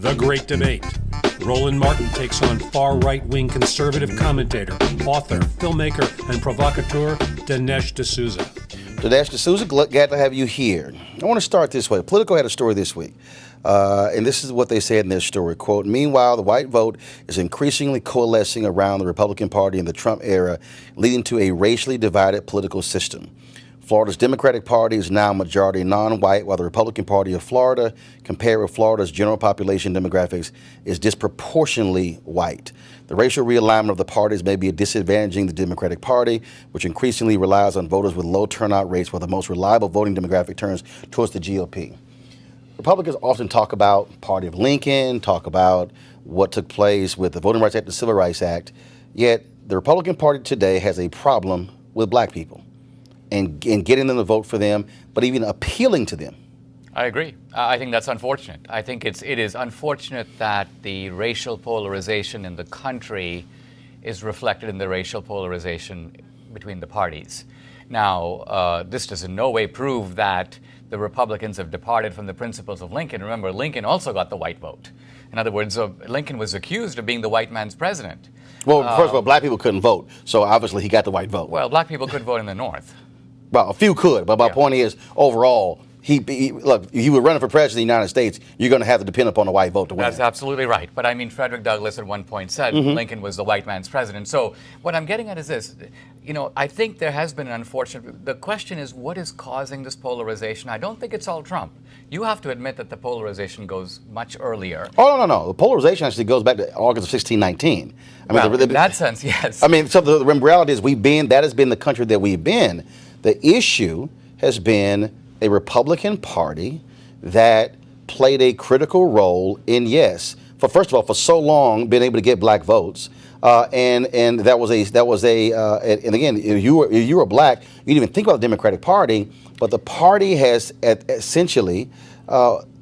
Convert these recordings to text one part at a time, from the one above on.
The Great Debate. Roland Martin takes on far right-wing conservative commentator, author, filmmaker, and provocateur Dinesh D'Souza. Dinesh D'Souza, glad to have you here. I want to start this way. Politico had a story this week, and this is what they said in their story, quote, "Meanwhile, the white vote is increasingly coalescing around the Republican Party in the Trump era, leading to a racially divided political system. Florida's Democratic Party is now majority non-white, while the Republican Party of Florida, compared with Florida's general population demographics, is disproportionately white. The racial realignment of the parties may be disadvantaging the Democratic Party, which increasingly relies on voters with low turnout rates, while the most reliable voting demographic turns towards the GOP." Republicans often talk about Party of Lincoln, talk about what took place with the Voting Rights Act, the Civil Rights Act, yet the Republican Party today has a problem with black people and getting them to vote for them, but even appealing to them. I agree. I think that's unfortunate. I think it is unfortunate that the racial polarization in the country is reflected in the racial polarization between the parties. Now, this does in no way prove that the Republicans have departed from the principles of Lincoln. Remember, Lincoln also got the white vote. In other words, Lincoln was accused of being the white man's president. Well, first of all, black people couldn't vote, so obviously he got the white vote. Well, black people could vote in the North. Well, a few could, but my point is, overall, look, if you were running for president of the United States, you're going to have to depend upon the white vote to win. That's absolutely right. But I mean, Frederick Douglass at one point said Lincoln was the white man's president. So what I'm getting at is this, I think there has been an unfortunate, the question is what is causing this polarization? I don't think it's all Trump. You have to admit that the polarization goes much earlier. Oh, no. The polarization actually goes back to August of 1619. I mean, in that sense, yes. I mean, so the reality is that has been the country that we've been. The issue has been a Republican Party that played a critical role in, first of all, for so long being able to get black votes, and that was and again, if you were black, you didn't even think about the Democratic Party, but the party has essentially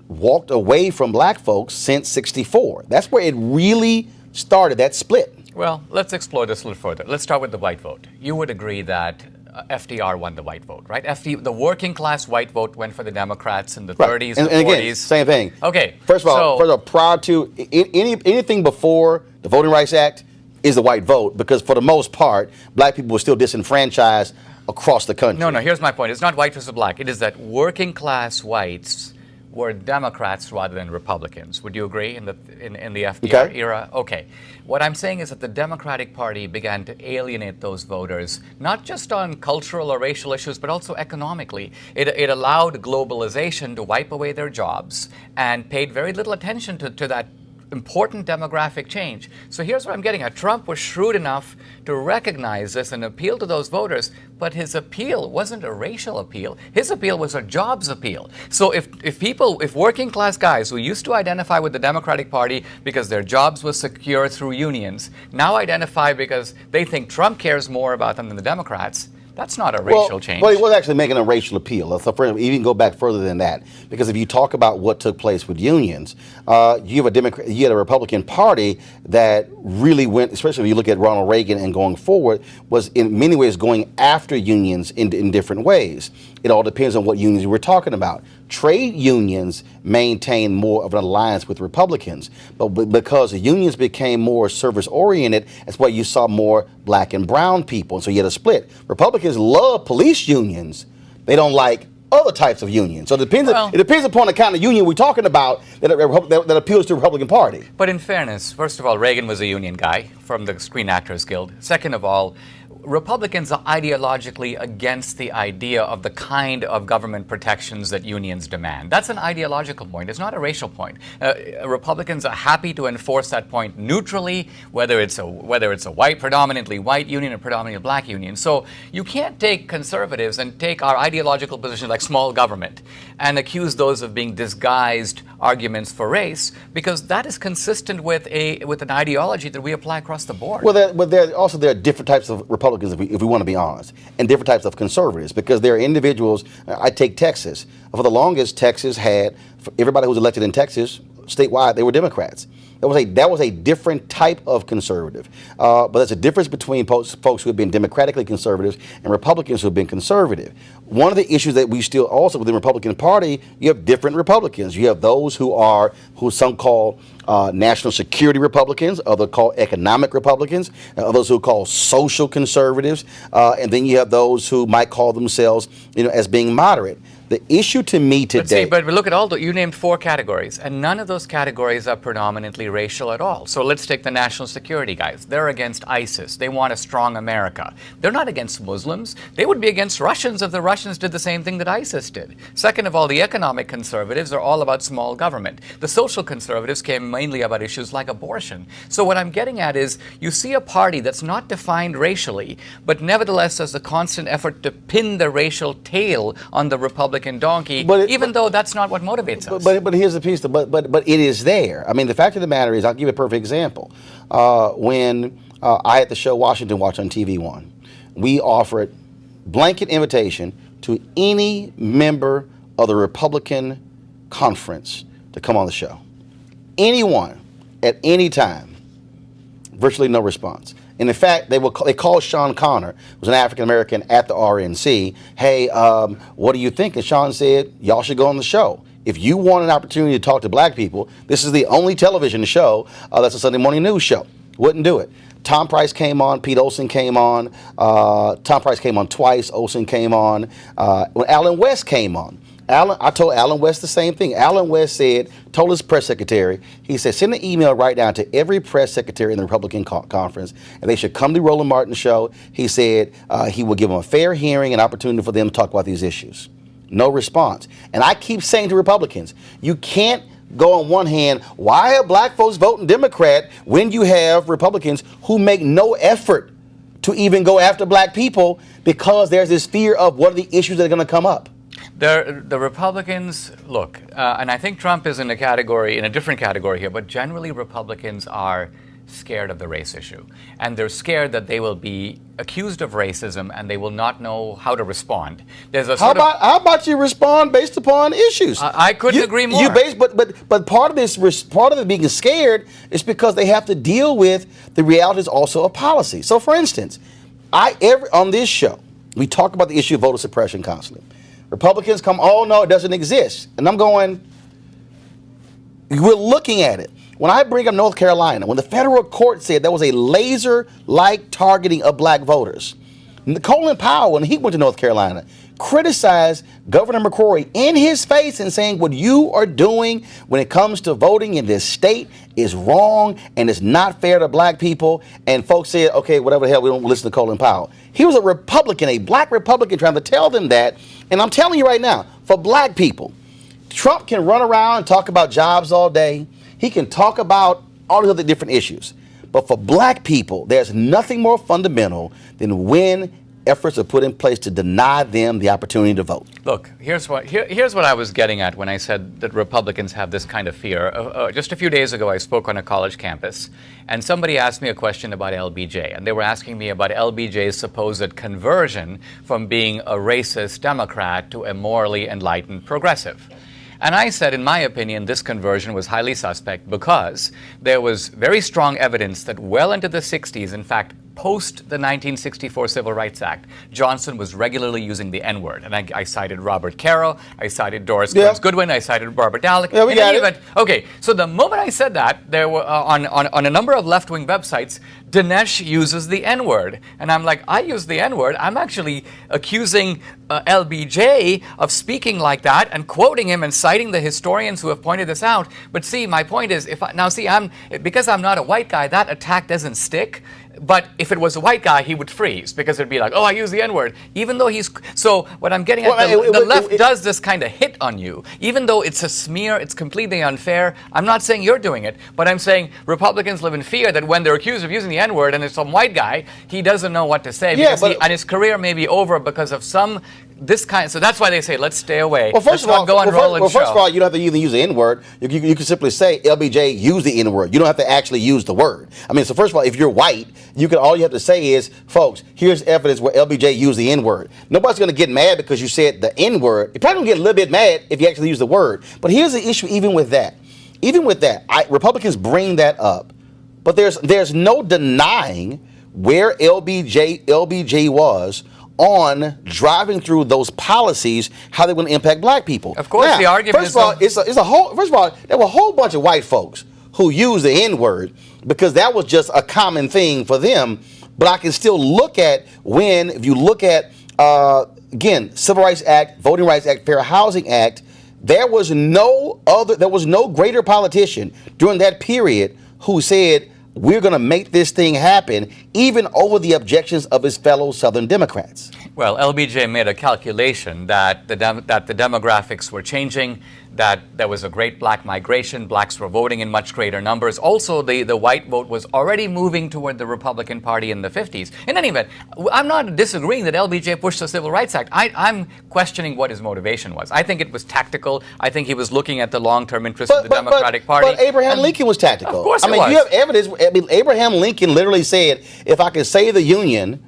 walked away from black folks since '64. That's where it really started, that split. Well, let's explore this a little further. Let's start with the white vote. You would agree that FDR won the white vote, right? The working class white vote went for the Democrats in the 30s and 40s. Again, same thing. Okay. First of all, prior to anything before the Voting Rights Act is the white vote, because for the most part, black people were still disenfranchised across the country. No, here's my point. It's not white versus black. It is that working class whites were Democrats rather than Republicans. Would you agree in the FDR era? Okay. What I'm saying is that the Democratic Party began to alienate those voters, not just on cultural or racial issues, but also economically. It allowed globalization to wipe away their jobs and paid very little attention to that important demographic change. So here's what I'm getting at. Trump was shrewd enough to recognize this and appeal to those voters, but his appeal wasn't a racial appeal. His appeal was a jobs appeal. So if working class guys who used to identify with the Democratic Party because their jobs were secure through unions, now identify because they think Trump cares more about them than the Democrats, that's not a racial change. Well, he was actually making a racial appeal. So even go back further than that, because if you talk about what took place with unions, you had a Republican Party that really went, especially if you look at Ronald Reagan and going forward, was in many ways going after unions in different ways. It all depends on what unions we're talking about. Trade unions maintained more of an alliance with Republicans, but because the unions became more service-oriented, that's why you saw more black and brown people, and so you had a split. Republicans love police unions. They don't like other types of unions. So it depends upon the kind of union we're talking about that appeals to the Republican Party. But in fairness, first of all, Reagan was a union guy from the Screen Actors Guild. Second of all, Republicans are ideologically against the idea of the kind of government protections that unions demand. That's an ideological point. It's not a racial point. Republicans are happy to enforce that point neutrally, whether it's a predominantly white union or predominantly black union. So you can't take conservatives and take our ideological position like small government and accuse those of being disguised arguments for race, because that is consistent with an ideology that we apply across the board. Well, there are different types of Republicans, if we want to be honest, and different types of conservatives, because there are individuals. I take Texas. For the longest, Texas had, everybody who was elected in Texas statewide, they were Democrats. That was a different type of conservative. But there's a difference between folks who have been democratically conservative and Republicans who have been conservative. One of the issues that we still also within the Republican Party, you have different Republicans. You have those who some call national security Republicans, others call economic Republicans, and others who call social conservatives, and then you have those who might call themselves, as being moderate. The issue to me today. But look at you named 4 categories, and none of those categories are predominantly racial at all. So let's take the national security guys. They're against ISIS. They want a strong America. They're not against Muslims. They would be against Russians if the Russians did the same thing that ISIS did. Second of all, the economic conservatives are all about small government. The social conservatives came mainly about issues like abortion. So what I'm getting at is you see a party that's not defined racially, but nevertheless has a constant effort to pin the racial tail on the Republican donkey, even though that's not what motivates us. But here's the piece, but it is there. I mean, the fact of the matter is, I'll give you a perfect example. When I had the show Washington Watch on TV1, we offered blanket invitation to any member of the Republican conference to come on the show. Anyone, at any time. Virtually no response. And in fact, they called Sean Connor, who was an African American at the RNC. Hey, what do you think? And Sean said, y'all should go on the show. If you want an opportunity to talk to black people, this is the only television show that's a Sunday morning news show. Wouldn't do it. Tom Price came on. Pete Olson came on. Tom Price came on twice. Olson came on. When Alan West came on, I told Alan West the same thing. Alan West told his press secretary, he said, send an email right down to every press secretary in the Republican conference, and they should come to Roland Martin's show. He said he will give them a fair hearing and opportunity for them to talk about these issues. No response. And I keep saying to Republicans, you can't go on one hand, why are black folks voting Democrat when you have Republicans who make no effort to even go after black people because there's this fear of what are the issues that are going to come up? The Republicans, look, and I think Trump is in a different category here, but generally Republicans are scared of the race issue. And they're scared that they will be accused of racism and they will not know how to respond. How about you respond based upon issues? I couldn't agree more. But part of it being scared is because they have to deal with the realities also of policy. So for instance, on this show, we talk about the issue of voter suppression constantly. Republicans come, oh no, it doesn't exist. And I'm going, we're looking at it. When I bring up North Carolina, when the federal court said there was a laser-like targeting of black voters, Colin Powell, when he went to North Carolina, criticized Governor McCrory in his face and saying what you are doing when it comes to voting in this state is wrong and it's not fair to black people. And folks said, okay, whatever the hell, we don't listen to Colin Powell. He was a Republican, a black Republican, trying to tell them that. And I'm telling you right now, for black people, Trump can run around and talk about jobs all day. He can talk about all these other different issues. But for black people, there's nothing more fundamental than when efforts are put in place to deny them the opportunity to vote. Look, here's what I was getting at when I said that Republicans have this kind of fear. Just a few days ago, I spoke on a college campus, and somebody asked me a question about LBJ, and they were asking me about LBJ's supposed conversion from being a racist Democrat to a morally enlightened progressive. And I said, in my opinion, this conversion was highly suspect because there was very strong evidence that well into the 60s, in fact, post the 1964 Civil Rights Act, Johnson was regularly using the N-word. And I cited Robert Caro, I cited Doris Kearns Goodwin, I cited Barbara Dallek. Yeah, we got it. Okay, so the moment I said that, there were on a number of left-wing websites, Dinesh uses the N-word. And I'm like, I use the N-word. I'm actually accusing LBJ of speaking like that and quoting him and citing the historians who have pointed this out. But see, my point is, because I'm not a white guy, that attack doesn't stick. But if it was a white guy, he would freeze because it'd be like, oh, I use the N-word. Even though so what I'm getting at, the left does this kind of hit on you. Even though it's a smear, it's completely unfair. I'm not saying you're doing it, but I'm saying Republicans live in fear that when they're accused of using the N-word and it's some white guy, he doesn't know what to say and his career may be over because of so that's why they say, let's stay away. Well, first of all, you don't have to even use the N-word. You can simply say LBJ used the N-word. You don't have to actually use the word. I mean, so first of all, if you're white, all you have to say is, folks, here's evidence where LBJ used the N-word. Nobody's going to get mad because you said the N-word. You're probably going to get a little bit mad if you actually use the word. But here's the issue even with that. even with that, Republicans bring that up, but there's no denying where LBJ was on driving through those policies, how they would impact black people. Of course, now, the argument first of all, it's a whole. First of all, there were a whole bunch of white folks who used the N-word because that was just a common thing for them. But I can still look at if you look at again, Civil Rights Act, Voting Rights Act, Fair Housing Act, there was no greater politician during that period who said, we're going to make this thing happen, even over the objections of his fellow Southern Democrats. Well, LBJ made a calculation that the demographics were changing, that there was a great black migration, blacks were voting in much greater numbers. Also, the white vote was already moving toward the Republican Party in the 50s. In any event, I'm not disagreeing that LBJ pushed the Civil Rights Act. I'm questioning what his motivation was. I think it was tactical. I think he was looking at the long-term interests of the Democratic Party. But Abraham Lincoln was tactical. Of course it was. You have evidence. I mean, Abraham Lincoln literally said, if I can save the Union,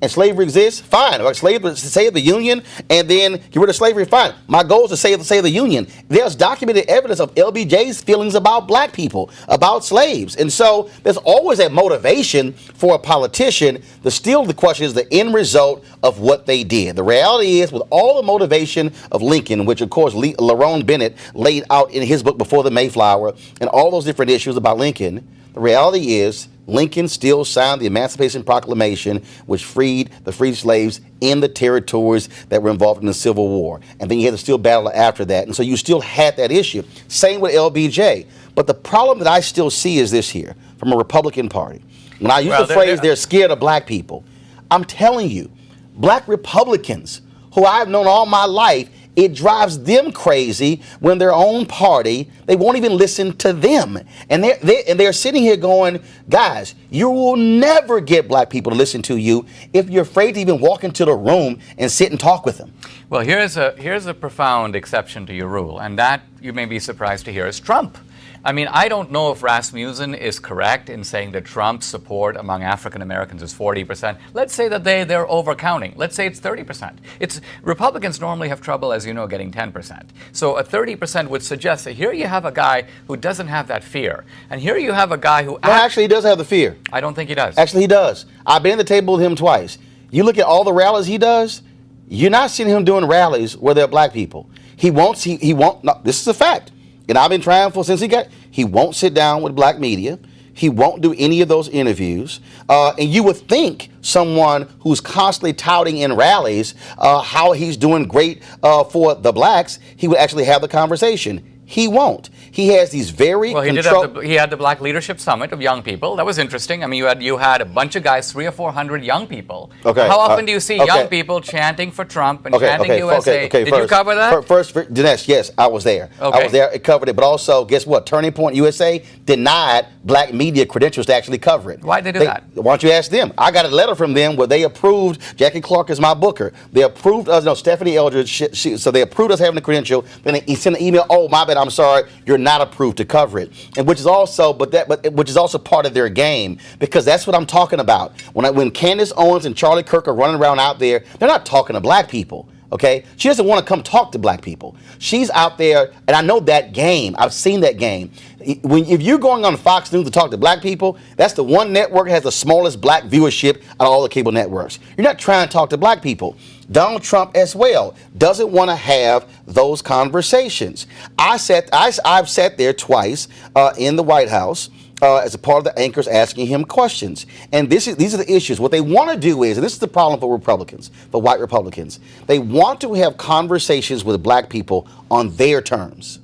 and slavery exists, fine. If I can save the Union and then get rid of slavery, fine. My goal is to save the Union. There's documented evidence of LBJ's feelings about black people, about slaves. And so there's always a motivation for a politician. The question is the end result of what they did. The reality is, with all the motivation of Lincoln, which of course Lerone Bennett laid out in his book Before the Mayflower, and all those different issues about Lincoln, the reality is Lincoln still signed the Emancipation Proclamation, which freed the freed slaves in the territories that were involved in the Civil War. And then you had to still battle after that. And so you still had that issue. Same with LBJ. But the problem that I still see is this here, from a Republican Party. When I use the phrase, they're scared of black people, I'm telling you, black Republicans, who I've known all my life, it drives them crazy when their own party, they won't even listen to them. And they're sitting here going, guys, you will never get black people to listen to you if you're afraid to even walk into the room and sit and talk with them. Well, here's a profound exception to your rule, and that you may be surprised to hear is Trump. I mean, I don't know if Rasmussen is correct in saying that Trump's support among African Americans is 40%. Let's say that they're overcounting. Let's say it's 30%. Republicans normally have trouble, as you know, getting 10%. So a 30% would suggest that here you have a guy who doesn't have that fear, and here you have a guy who actually he does have the fear. I don't think he does. Actually, he does. I've been at the table with him twice. You look at all the rallies he does. You're not seeing him doing rallies where there are black people. He won't. No, this is a fact. And I've been trying since he won't sit down with black media. He won't do any of those interviews. And you would think someone who's constantly touting in rallies how he's doing great for the blacks, he would actually have the conversation. He won't. He has these very he had the Black Leadership Summit of young people. That was interesting. I mean, you had a bunch of guys, 300 or 400 young people. Okay. How often do you see young people chanting for Trump and chanting USA? Did you cover that? First, Dinesh, yes, I was there. Okay. I was there. It covered it. But also, guess what? Turning Point USA denied black media credentials to actually cover it. Why did they do that? Why don't you ask them? I got a letter from them where they approved, Jackie Clark is my booker. They approved us, Stephanie Eldridge, so they approved us having the credential. Then he sent an email, oh, my bad, I'm sorry, you're not approved to cover it. And which is also part of their game, because that's what I'm talking about. When Candace Owens and Charlie Kirk are running around out there, they're not talking to black people. Okay, she doesn't want to come talk to black people. She's out there, and I know that game. I've seen that game. If you're going on Fox News to talk to black people, that's the one network that has the smallest black viewership out of all the cable networks. You're not trying to talk to black people. Donald Trump as well doesn't want to have those conversations. I've sat there twice in the White House. As a part of the anchors asking him questions. And these are the issues. What they want to do is, and this is the problem for Republicans, for white Republicans, they want to have conversations with black people on their terms.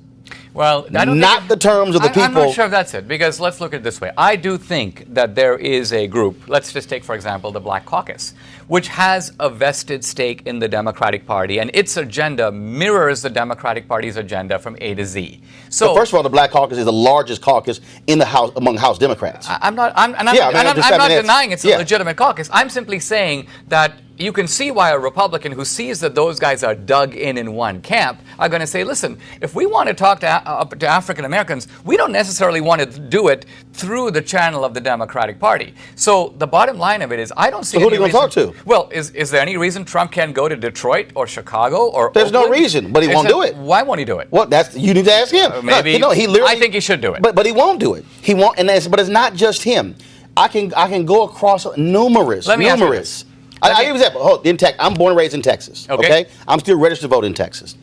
Well, I don't not the terms of the people. I'm not sure if that's it, because let's look at it this way. I do think that there is a group, let's just take, for example, the Black Caucus, which has a vested stake in the Democratic Party, and its agenda mirrors the Democratic Party's agenda from A to Z. So, first of all, the Black Caucus is the largest caucus in the House among House Democrats. I'm not denying it's a legitimate caucus. I'm simply saying that you can see why a Republican who sees that those guys are dug in one camp are going to say, listen, if we want to talk to African Americans, we don't necessarily want to do it through the channel of the Democratic Party. So the bottom line of it is, I don't see. So who are you going to talk to? Well, is there any reason Trump can't go to Detroit or Chicago or? There's Oakland? no reason, but he won't do it. Why won't he do it? Well, you need to ask him. Maybe. No, he literally. I think he should do it. But he won't do it. He won't, but it's not just him. I can go across numerous. Let me ask you this. I'll give you an example. I'm born and raised in Texas. Okay. I'm still registered to vote in Texas.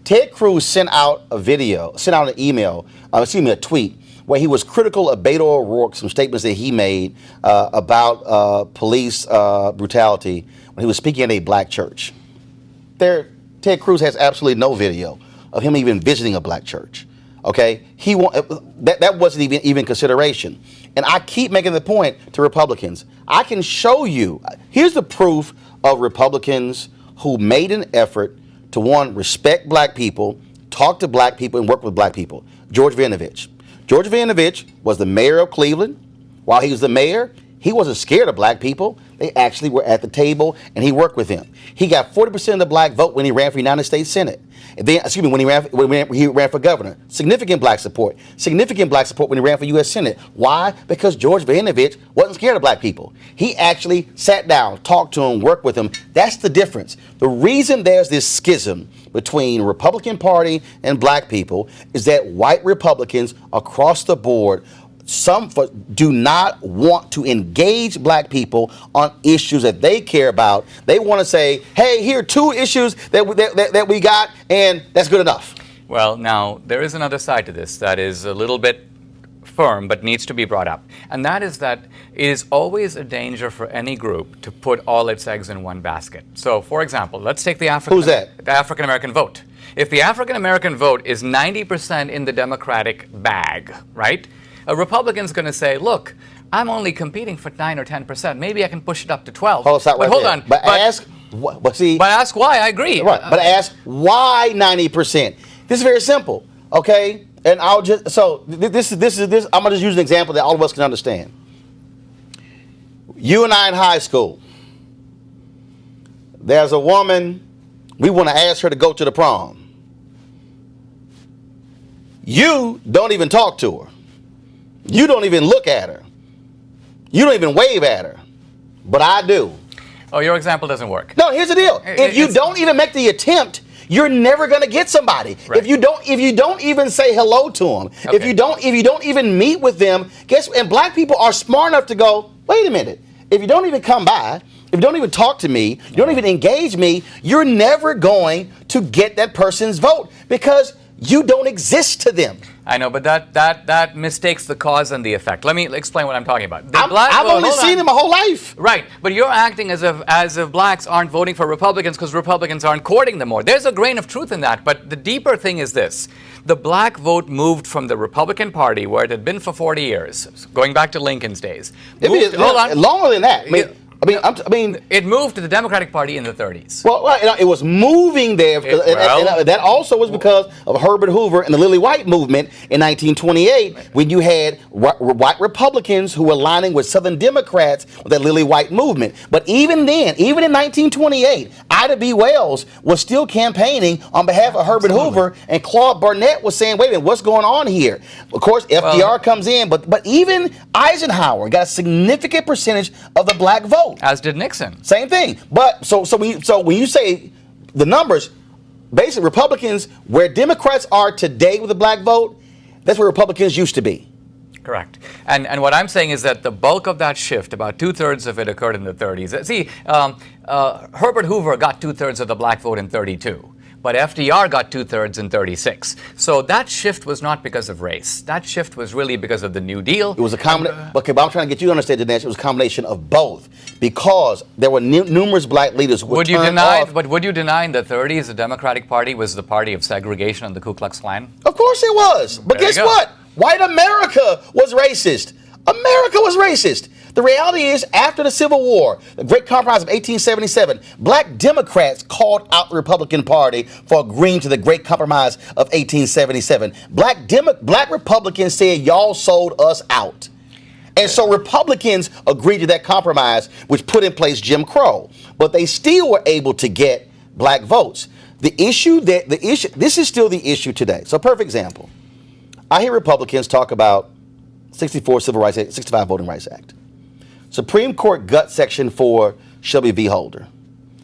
Ted Cruz sent out an email, a tweet, where he was critical of Beto O'Rourke, some statements that he made about police brutality when he was speaking at a black church. Ted Cruz has absolutely no video of him even visiting a black church. Okay, that wasn't even consideration. And I keep making the point to Republicans. I can show you. Here's the proof of Republicans who made an effort to, one, respect black people, talk to black people, and work with black people. George Vinovich. George Vinovich was the mayor of Cleveland. While he was the mayor, he wasn't scared of black people. They actually were at the table, and he worked with them. He got 40% of the black vote when he ran for United States Senate. And then, when he ran for governor. Significant black support. Significant black support when he ran for U.S. Senate. Why? Because George Vinovich wasn't scared of black people. He actually sat down, talked to them, worked with them. That's the difference. The reason there's this schism between Republican Party and black people is that white Republicans across the board do not want to engage black people on issues that they care about. They want to say, hey, here are two issues that we got, and that's good enough. Well, now, there is another side to this that is a little bit firm but needs to be brought up. And that is that it is always a danger for any group to put all its eggs in one basket. So, for example, let's take the African American vote. If the African American vote is 90% in the Democratic bag, right? A Republican's going to say, look, I'm only competing for 9 or 10%. Maybe I can push it up to 12. Hold on. But ask why. I agree. Right. But ask why 90%. This is very simple. Okay. And I'll just this. I'm gonna just use an example that all of us can understand. You and I in high school. There's a woman. We want to ask her to go to the prom. You don't even talk to her. You don't even look at her. You don't even wave at her. But I do. Oh, your example doesn't work. No, here's the deal. If you don't even make the attempt, you're never going to get somebody. Right. If you don't even say hello to them, okay. if you don't even meet with them, and black people are smart enough to go, wait a minute. If you don't even come by, if you don't even talk to me, you don't even engage me, you're never going to get that person's vote because you don't exist to them. I know, but that mistakes the cause and the effect. Let me explain what I'm talking about. I've only seen him my whole life. Right, but you're acting as if blacks aren't voting for Republicans because Republicans aren't courting them more. There's a grain of truth in that, but the deeper thing is this. The black vote moved from the Republican Party, where it had been for 40 years, going back to Lincoln's days. Longer than that. I mean, it moved to the Democratic Party in the 30s. Well, it was moving there, and that also was because of Herbert Hoover and the Lily White movement in 1928, when you had white Republicans who were aligning with Southern Democrats with that Lily White movement. But even then, even in 1928, Ida B. Wells was still campaigning on behalf of Herbert Hoover, and Claude Barnett was saying, wait a minute, what's going on here? Of course, FDR comes in, but even Eisenhower got a significant percentage of the black vote. As did Nixon. Same thing. But so when you say the numbers, basically Republicans, where Democrats are today with the black vote, that's where Republicans used to be. Correct. And what I'm saying is that the bulk of that shift, about 2/3 of it, occurred in the 30s. See, Herbert Hoover got 2/3 of the black vote in 32. But FDR got 2/3 in 36. So that shift was not because of race. That shift was really because of the New Deal. It was a combination. Okay, but I'm trying to get you to understand, Dinesh, it was a combination of both, because there were numerous black leaders who would turn off. But would you deny in the 30s the Democratic Party was the party of segregation and the Ku Klux Klan? Of course it was. But guess what? White America was racist. America was racist. The reality is, after the Civil War, the Great Compromise of 1877, black Democrats called out the Republican Party for agreeing to the Great Compromise of 1877. Black Republicans said, y'all sold us out. And so Republicans agreed to that compromise, which put in place Jim Crow. but they still were able to get black votes. This is still the issue today. So, perfect example. I hear Republicans talk about 64 Civil Rights Act, 65 Voting Rights Act. Supreme Court gut section for Shelby v. Holder.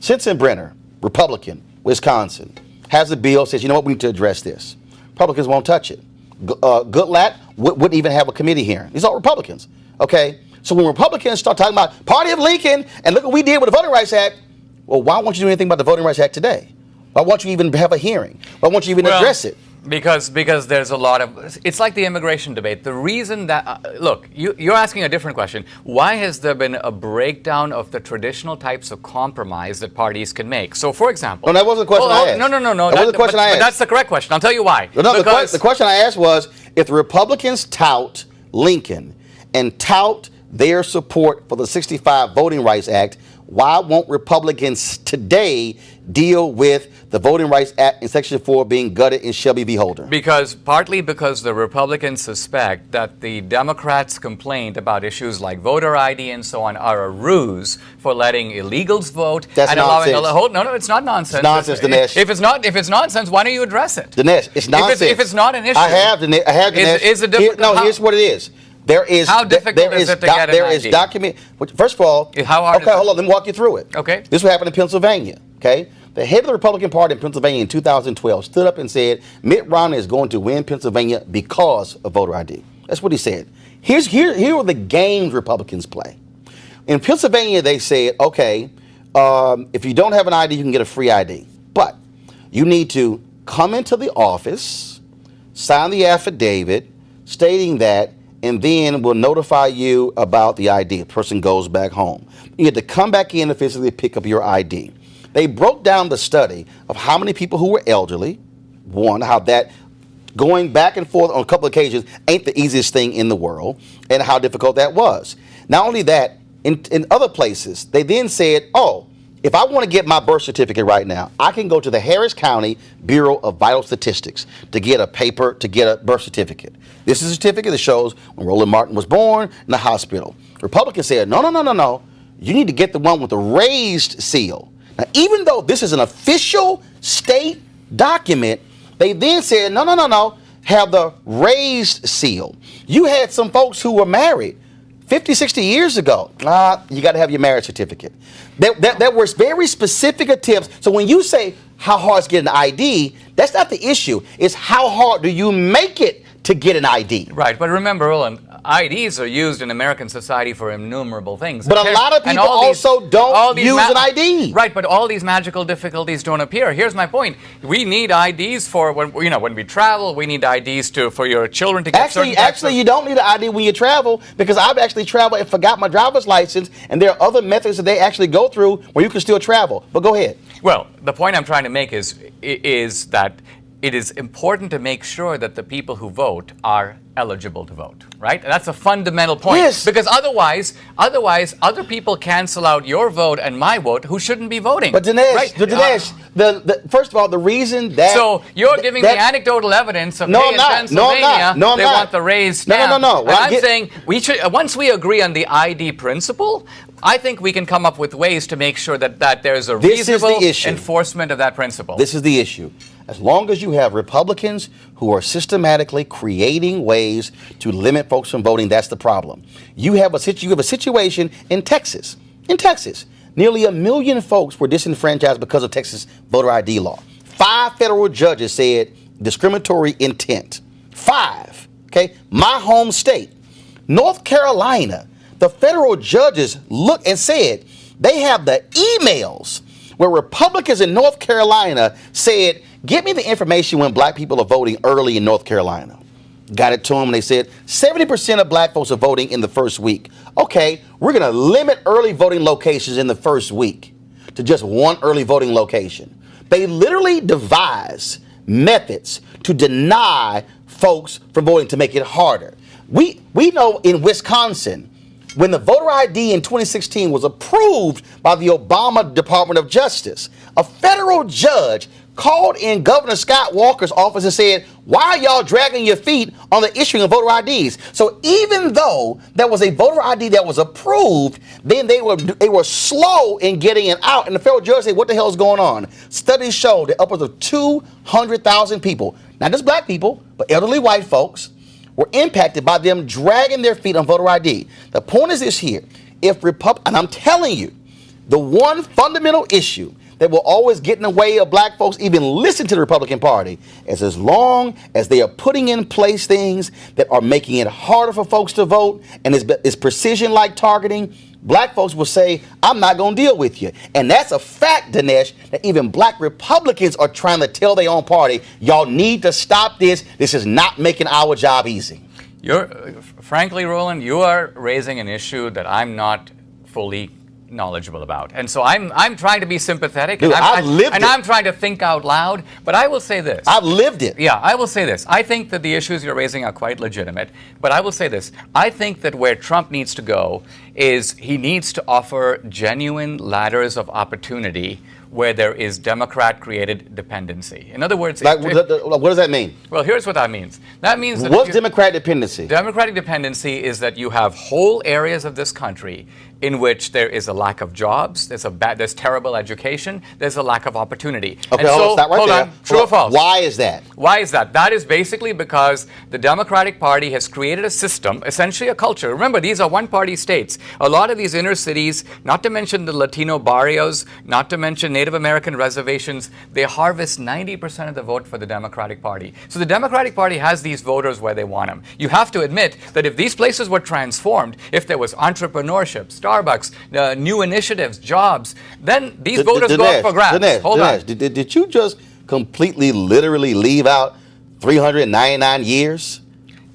Sensenbrenner, Republican, Wisconsin, has a bill, says, you know what, we need to address this. Republicans won't touch it. Goodlatte wouldn't even have a committee hearing. These are all Republicans. Okay? So when Republicans start talking about Party of Lincoln and look what we did with the Voting Rights Act, well, why won't you do anything about the Voting Rights Act today? Why won't you even have a hearing? Why won't you even address it? Because there's a lot of, it's like the immigration debate. The reason that, look, you're asking a different question. Why has there been a breakdown of the traditional types of compromise that parties can make? So, for example. No, that wasn't the question I asked. No. That wasn't the question I asked. But that's the correct question. I'll tell you why. No, the question I asked was, if the Republicans tout Lincoln and tout their support for the 65 Voting Rights Act, why won't Republicans today deal with the Voting Rights Act in Section 4 being gutted in Shelby v. Holder? Partly because the Republicans suspect that the Democrats' complaint about issues like voter ID and so on are a ruse for letting illegals vote. That's and nonsense. No, it's not nonsense. It's nonsense, Dinesh. If it's nonsense, why don't you address it? Dinesh, it's nonsense. If it's not an issue. I have, Dinesh. Is it different? Here's what it is. How difficult is it to get an There ID? is document. First of all, how hard okay, hold on. Let me walk you through it. Okay. This is what happened in Pennsylvania. Okay. The head of the Republican Party in Pennsylvania in 2012 stood up and said Mitt Romney is going to win Pennsylvania because of voter ID. That's what he said. Here are the games Republicans play. In Pennsylvania, they said, okay, if you don't have an ID, you can get a free ID, but you need to come into the office, sign the affidavit stating that, and then we'll notify you about the ID. The person goes back home. You have to come back in and physically pick up your ID. They broke down the study of how many people who were elderly, one, how that going back and forth on a couple of occasions ain't the easiest thing in the world, and how difficult that was. Not only that, in other places, they then said, oh, if I want to get my birth certificate right now, I can go to the Harris County Bureau of Vital Statistics to get a birth certificate. This is a certificate that shows when Roland Martin was born in the hospital. Republicans said, no. You need to get the one with the raised seal. Now, even though this is an official state document, they then said, no, have the raised seal. You had some folks who were married 50, 60 years ago. You got to have your marriage certificate. There were very specific attempts. So when you say how hard is getting an ID, that's not the issue. It's how hard do you make it to get an ID. Right, but remember, Roland, IDs are used in American society for innumerable things. But a lot of people also don't use an ID. Right, but all these magical difficulties don't appear. Here's my point. We need IDs for when we travel. We need IDs for your children to get Actually, you don't need an ID when you travel, because I've actually traveled and forgot my driver's license, and there are other methods that they actually go through where you can still travel. But go ahead. Well, the point I'm trying to make is that it is important to make sure that the people who vote are eligible to vote, right? And that's a fundamental point. Yes. Because otherwise, other people cancel out your vote and my vote who shouldn't be voting. But Dinesh, right? Dinesh, first of all, the reason that... So you're giving me anecdotal evidence of, hey, in Pennsylvania, they want the raised stamp. No. And I'm saying, once we agree on the ID principle, I think we can come up with ways to make sure that there's a reasonable enforcement of that principle. This is the issue. As long as you have Republicans who are systematically creating ways to limit folks from voting, that's the problem. You have a situation in Texas. In Texas, nearly 1 million folks were disenfranchised because of Texas voter ID law. 5 federal judges said discriminatory intent. 5. Okay, my home state, North Carolina. The federal judges looked and said they have the emails where Republicans in North Carolina said, get me the information when black people are voting early in North Carolina. Got it to them, and they said 70% of black folks are voting in the first week. Okay, we're going to limit early voting locations in the first week to just one early voting location. They literally devise methods to deny folks from voting to make it harder. We know in Wisconsin, when the voter ID in 2016 was approved by the Obama Department of Justice, a federal judge called in Governor Scott Walker's office and said, why are y'all dragging your feet on the issuing of voter IDs? So even though there was a voter ID that was approved, then they were slow in getting it out. And the federal judge said, what the hell is going on? Studies show that upwards of 200,000 people, not just black people, but elderly white folks, were impacted by them dragging their feet on voter ID. The point is this here. And I'm telling you, the one fundamental issue that will always get in the way of black folks even listen to the Republican Party is as long as they are putting in place things that are making it harder for folks to vote and it's precision like targeting, black folks will say, I'm not going to deal with you. And that's a fact, Dinesh, that even black Republicans are trying to tell their own party, y'all need to stop this. This is not making our job easy. Frankly, Roland, you are raising an issue that I'm not fully knowledgeable about, and so I'm trying to be sympathetic. Dude, and I'm trying to think out loud. But I will say this: I've lived it. Yeah, I will say this. I think that the issues you're raising are quite legitimate. But I will say this: I think that where Trump needs to go is he needs to offer genuine ladders of opportunity where there is Democrat-created dependency. In other words, what does that mean? Well, here's what that means. That means that what's Democratic dependency? Democratic dependency is that you have whole areas of this country in which there is a lack of jobs, there's terrible education, there's a lack of opportunity. Okay, hold on. True or false? Why is that? Why is that? That is basically because the Democratic Party has created a system, essentially a culture. Remember, these are one-party states. A lot of these inner cities, not to mention the Latino barrios, not to mention Native American reservations, they harvest 90% of the vote for the Democratic Party. So the Democratic Party has these voters where they want them. You have to admit that if these places were transformed, if there was entrepreneurship, Starbucks, new initiatives, jobs, then these voters go up for grabs. Dinesh, did you just completely, literally leave out 399 years?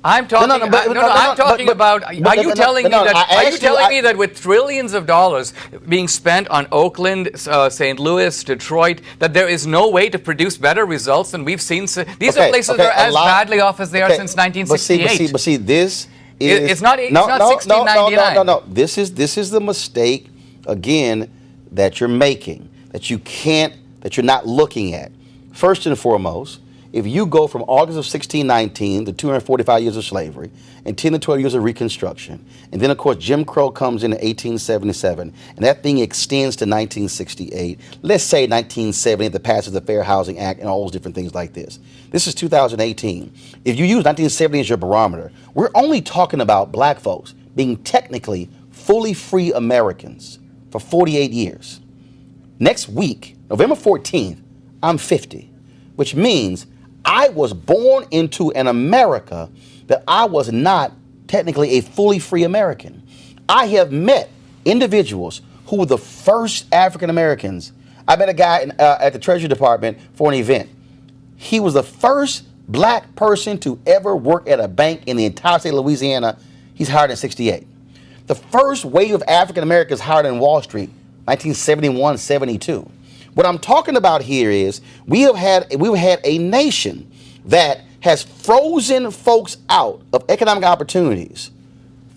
I'm talking. I'm talking about. Are you telling me that with trillions of dollars being spent on Oakland, St. Louis, Detroit, that there is no way to produce better results than we've seen? These are places that are as badly off as they are since 1968. But see, this is it's not 1699. No. This is the mistake again that you're making, that you're not looking at. First and foremost, if you go from August of 1619 to 245 years of slavery and 10 to 12 years of Reconstruction, and then, of course, Jim Crow comes in 1877, and that thing extends to 1968, let's say 1970, the passage of the Fair Housing Act and all those different things like this. This is 2018. If you use 1970 as your barometer, we're only talking about black folks being technically fully free Americans for 48 years. Next week, November 14th, I'm 50, which means I was born into an America that I was not technically a fully free American. I have met individuals who were the first African Americans. I met a guy at the Treasury Department for an event. He was the first black person to ever work at a bank in the entire state of Louisiana. He's hired in 68. The first wave of African Americans hired in Wall Street, 1971, 72. What I'm talking about here is we've had a nation that has frozen folks out of economic opportunities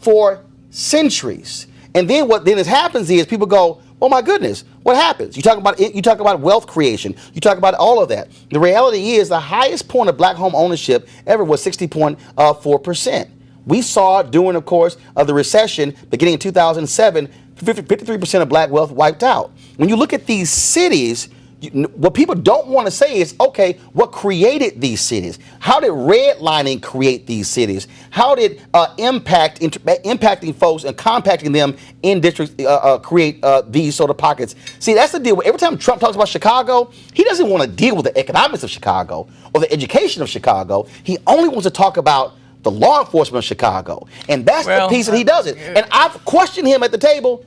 for centuries. And then what then happens is people go, oh my goodness, what happens? You talk about wealth creation. You talk about all of that. The reality is the highest point of black home ownership ever was 60.4%. We saw during, of course, the recession beginning in 2007, 53% of black wealth wiped out. When you look at these cities, what people don't want to say is, okay, what created these cities? How did redlining create these cities? How did impacting folks and compacting them in districts create these sort of pockets? See, that's the deal. Every time Trump talks about Chicago, he doesn't want to deal with the economics of Chicago or the education of Chicago. He only wants to talk about the law enforcement of Chicago. And that's the piece that he doesn't. And I've questioned him at the table,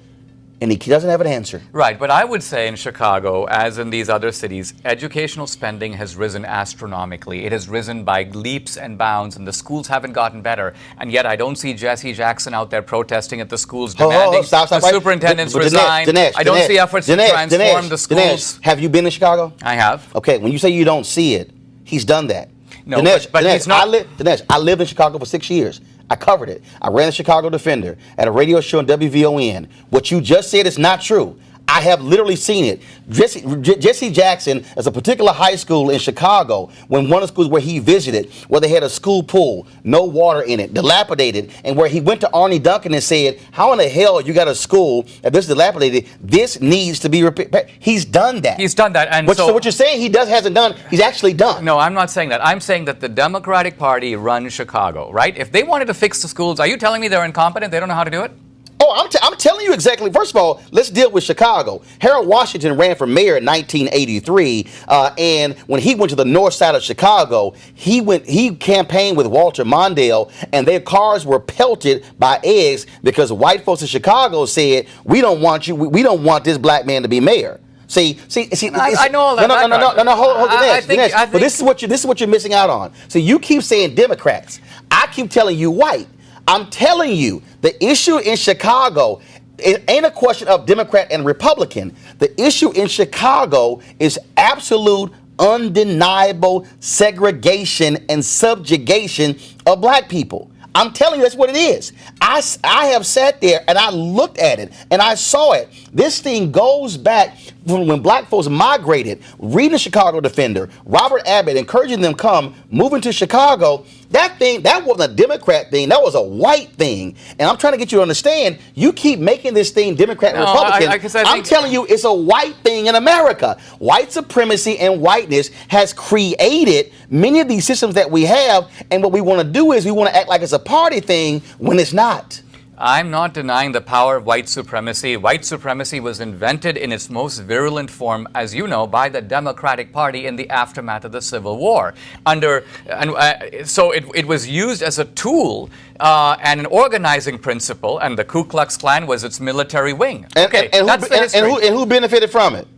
and he doesn't have an answer. Right, but I would say in Chicago, as in these other cities, educational spending has risen astronomically. It has risen by leaps and bounds, and the schools haven't gotten better. And yet I don't see Jesse Jackson out there protesting at the schools, demanding the superintendents resign. I don't see efforts to transform the schools. Dinesh, have you been to Chicago? I have. Okay, when you say you don't see it, he's done that. No, but he's not. Dinesh, I lived in Chicago for 6 years. I covered it. I ran the Chicago Defender at a radio show on WVON. What you just said is not true. I have literally seen it. Jesse Jackson, as a particular high school in Chicago, when one of the schools where he visited, where they had a school pool, no water in it, dilapidated, and where he went to Arnie Duncan and said, how in the hell you got a school that this is dilapidated? This needs to be repaired. He's done that. He's done that. And so what you're saying he hasn't done, he's actually done. No, I'm not saying that. I'm saying that the Democratic Party runs Chicago, right? If they wanted to fix the schools, are you telling me they're incompetent? They don't know how to do it? Oh, I'm telling you exactly. First of all, let's deal with Chicago. Harold Washington ran for mayor in 1983, and when he went to the north side of Chicago, he campaigned with Walter Mondale, and their cars were pelted by eggs because white folks in Chicago said, "We don't want you. We don't want this black man to be mayor." See. I know all that. No. Hold Dinesh. But this is what you're missing out on. So you keep saying Democrats. I keep telling you white. I'm telling you, the issue in Chicago, it ain't a question of Democrat and Republican. The issue in Chicago is absolute, undeniable segregation and subjugation of black people. I'm telling you, that's what it is. I have sat there and I looked at it and I saw it. This thing goes back when black folks migrated, reading the Chicago Defender, Robert Abbott encouraging them come, moving to Chicago. That wasn't a Democrat thing. That was a white thing. And I'm trying to get you to understand, you keep making this thing Democrat and Republican. I'm telling you, it's a white thing in America. White supremacy and whiteness has created many of these systems that we have. And what we want to do is we want to act like it's a party thing when it's not. I'm not denying the power of white supremacy. White supremacy was invented in its most virulent form, as you know, by the Democratic Party in the aftermath of the Civil War. So it was used as a tool and an organizing principle, and the Ku Klux Klan was its military wing. And who benefited from it?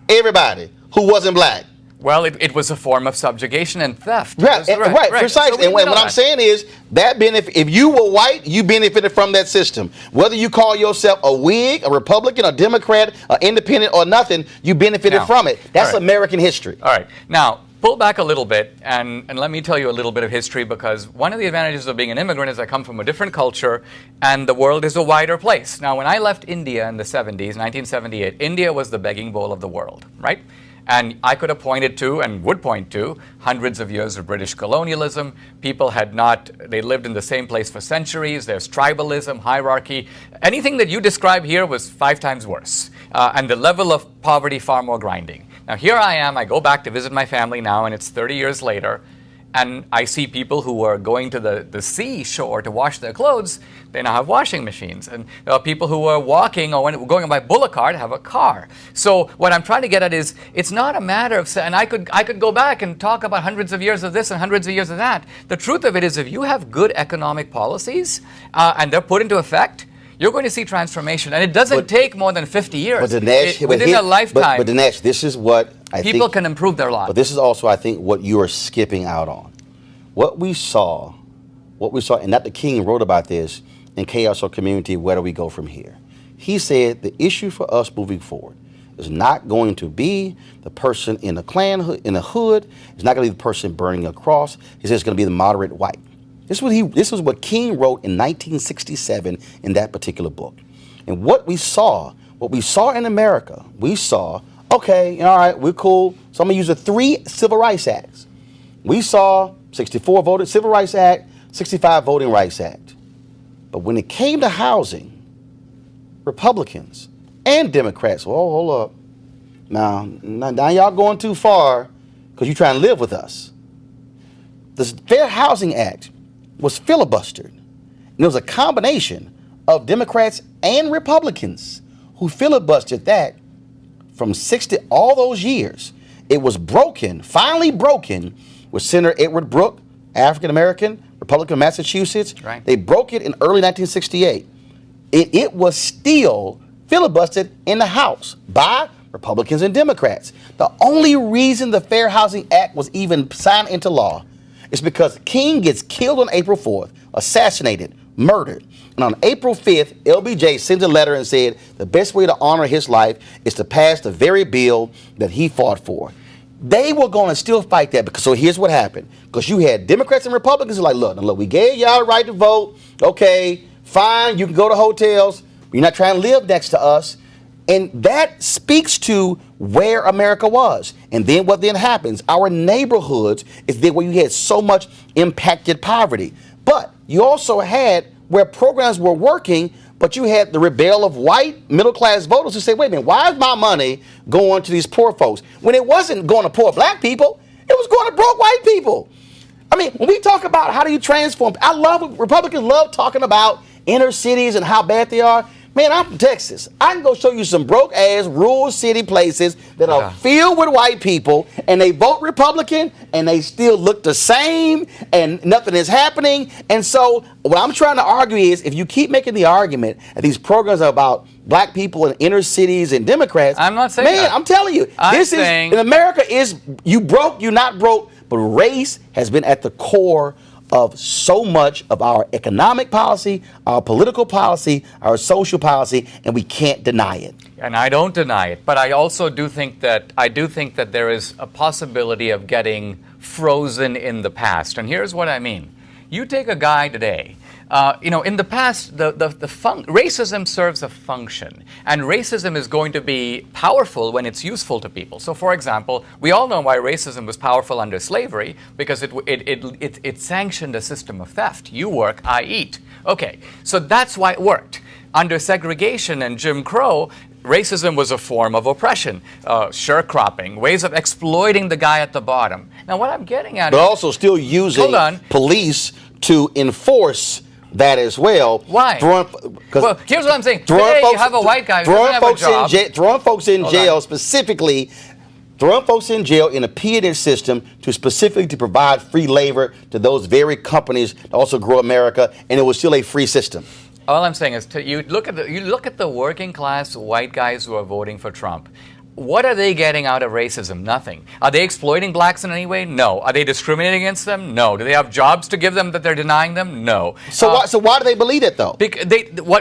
Everybody who wasn't black. Well, it was a form of subjugation and theft. Right, precisely. So and what I'm saying is that if you were white, you benefited from that system. Whether you call yourself a Whig, a Republican, a Democrat, an independent, or nothing, you benefited from it. That's American history. All right. Now, pull back a little bit and let me tell you a little bit of history, because one of the advantages of being an immigrant is I come from a different culture and the world is a wider place. Now, when I left India in the 70s, 1978, India was the begging bowl of the world, right? And I could have pointed to and would point to hundreds of years of British colonialism. People they lived in the same place for centuries. There's tribalism, hierarchy. Anything that you describe here was 5 times worse. And the level of poverty far more grinding. Now here I am, I go back to visit my family now, and it's 30 years later. And I see people who are going to the seashore to wash their clothes. They now have washing machines. And there are people who are walking or going by bullock cart have a car. So what I'm trying to get at is, it's not a matter of, and I could go back and talk about hundreds of years of this and hundreds of years of that. The truth of it is, if you have good economic policies and they're put into effect, you're going to see transformation. And it doesn't take more than 50 years. But Dinesh, within a lifetime. But Dinesh, this is what I think people can improve their lives. But this is also, I think, what you are skipping out on. What we saw, and Dr. King wrote about this in Chaos or Community, Where Do We Go From Here? He said the issue for us moving forward is not going to be the person in the Klan in the hood. It's not going to be the person burning a cross. He said it's going to be the moderate white. This was what King wrote in 1967 in that particular book. And what we saw in America, we saw, okay, all right, we're cool. So I'm going to use the 3 Civil Rights Acts. We saw 64 voted Civil Rights Act, 65 Voting Rights Act. But when it came to housing, Republicans and Democrats, well, hold up. Now y'all going too far because you're trying to live with us. The Fair Housing Act was filibustered. And it was a combination of Democrats and Republicans who filibustered that from 60 all those years. It was broken, finally broken, with Senator Edward Brooke, African-American, Republican of Massachusetts. Right. They broke it in early 1968. It was still filibustered in the House by Republicans and Democrats. The only reason the Fair Housing Act was even signed into law is because King gets killed on April 4th, assassinated, murdered. And on April 5th, LBJ sends a letter and said the best way to honor his life is to pass the very bill that he fought for. They were going to still fight that because, so here's what happened. Because you had Democrats and Republicans who were like, look, we gave y'all the right to vote. Okay, fine, you can go to hotels. You're not trying to live next to us. And that speaks to where America was. And then what then happens? Our neighborhoods is there where you had so much impacted poverty. But you also had where programs were working, but you had the rebel of white middle-class voters who say, wait a minute, why is my money going to these poor folks? When it wasn't going to poor black people, it was going to broke white people. I mean, when we talk about how do you transform, Republicans love talking about inner cities and how bad they are. Man, I'm from Texas. I can go show you some broke-ass rural city places that are filled with white people, and they vote Republican, and they still look the same, and nothing is happening. And so what I'm trying to argue is, if you keep making the argument that these programs are about black people in inner cities and Democrats, I'm not saying that. I'm telling you, in America is you broke, you not broke, but race has been at the core of so much of our economic policy, our political policy, our social policy, and we can't deny it. And I don't deny it, but I also do think that there is a possibility of getting frozen in the past. And here's what I mean. You take a guy today, in the past, racism serves a function, and racism is going to be powerful when it's useful to people. So, for example, we all know why racism was powerful under slavery, because it sanctioned a system of theft. You work, I eat. Okay, so that's why it worked. Under segregation and Jim Crow, racism was a form of oppression, sharecropping, ways of exploiting the guy at the bottom. Now, what I'm getting at but also still using police to enforce that as well. Why? Well, here's what I'm saying. Today, you have a white guy who doesn't have a job. Throwing folks in jail specifically, throwing folks in jail in a pianist system specifically to provide free labor to those very companies that also grow America, and it was still a free system. All I'm saying is, you look at the working class white guys who are voting for Trump. What are they getting out of racism? Nothing. Are they exploiting blacks in any way? No. Are they discriminating against them? No. Do they have jobs to give them that they're denying them? No. So why do they believe it though? Why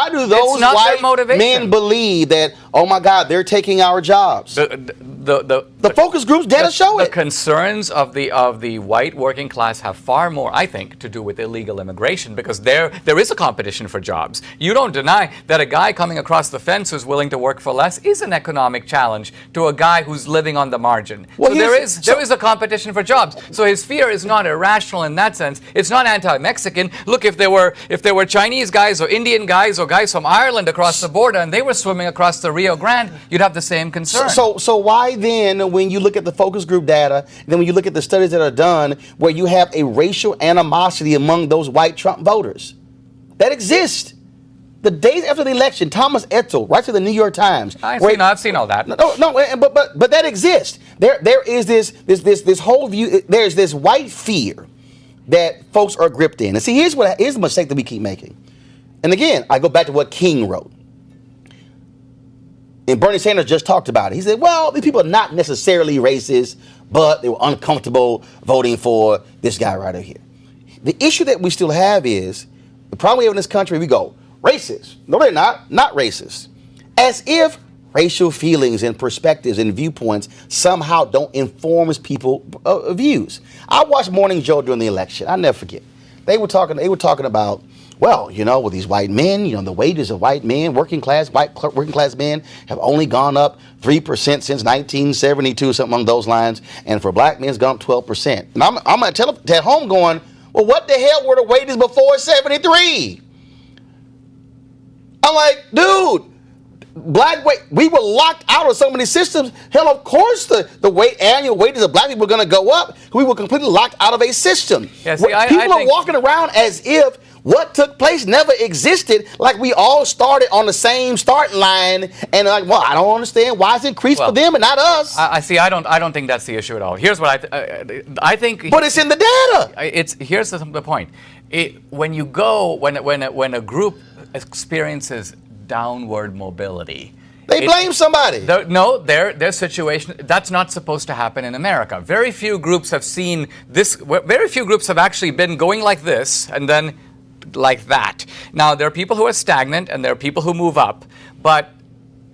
do those white men believe that? Oh my God, they're taking our jobs. The focus groups data show it. The concerns of the white working class have far more, I think, to do with illegal immigration, because there is a competition for jobs. You don't deny that a guy coming across the fence who's willing to work for less is an economic challenge to a guy who's living on the margin. Well, so there is a competition for jobs. So his fear is not irrational in that sense. It's not anti-Mexican. Look, if there were Chinese guys or Indian guys or guys from Ireland across the border and they were swimming across the Rio Grande, you'd have the same concern. So why then, when you look at the focus group data, then when you look at the studies that are done, where you have a racial animosity among those white Trump voters that exist? The days after the election, Thomas Etzel writes to the New York Times. I've seen all that. But that exists. There is this whole view. There's this white fear that folks are gripped in. And see, here's the mistake that we keep making. And again, I go back to what King wrote. And Bernie Sanders just talked about it. He said, well, these people are not necessarily racist, but they were uncomfortable voting for this guy right over here. The issue that we still have is, the problem we have in this country, we go, racist. No, they're not racist. As if racial feelings and perspectives and viewpoints somehow don't inform people's views. I watched Morning Joe during the election. I'll never forget. They were talking about, well, with these white men, the wages of white men, working class men have only gone up 3% since 1972, something along those lines. And for black men, it's gone up 12%. And I'm going to tell at home going, well, what the hell were the wages before 73? I'm like, dude, we were locked out of so many systems. Hell, of course the annual wages of black people are going to go up. We were completely locked out of a system. Yeah, see, people are walking around as if what took place never existed, like we all started on the same starting line, and like, well, I don't understand why it's increased for them and not us. I don't think that's the issue at all. Here's what I think. But it's in the data. Here's the point. When a group experiences downward mobility, they blame somebody. Their situation, that's not supposed to happen in America. Very few groups have seen this. Very few groups have actually been going like this and then like that. Now, there are people who are stagnant and there are people who move up, but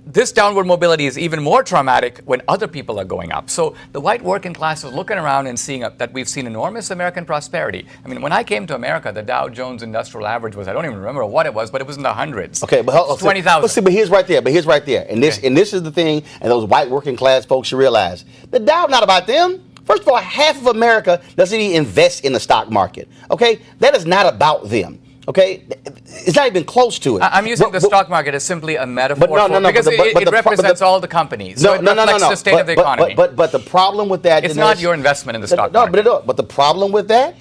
this downward mobility is even more traumatic when other people are going up. So the white working class is looking around and seeing that we've seen enormous American prosperity. I mean, when I came to America, the Dow Jones Industrial Average was, I don't even remember what it was, but it was in the hundreds. Okay, but 20,000. But here's right there. And this is the thing, and those white working class folks should realize. The Dow not about them. First of all, half of America doesn't even invest in the stock market. Okay? That is not about them. Okay, it's not even close to it. I'm using the stock market as simply a metaphor because it represents all the companies. No, so it reflects the state of the economy. But the problem with that, it's Dinesh, not your investment in the stock market. But the problem with that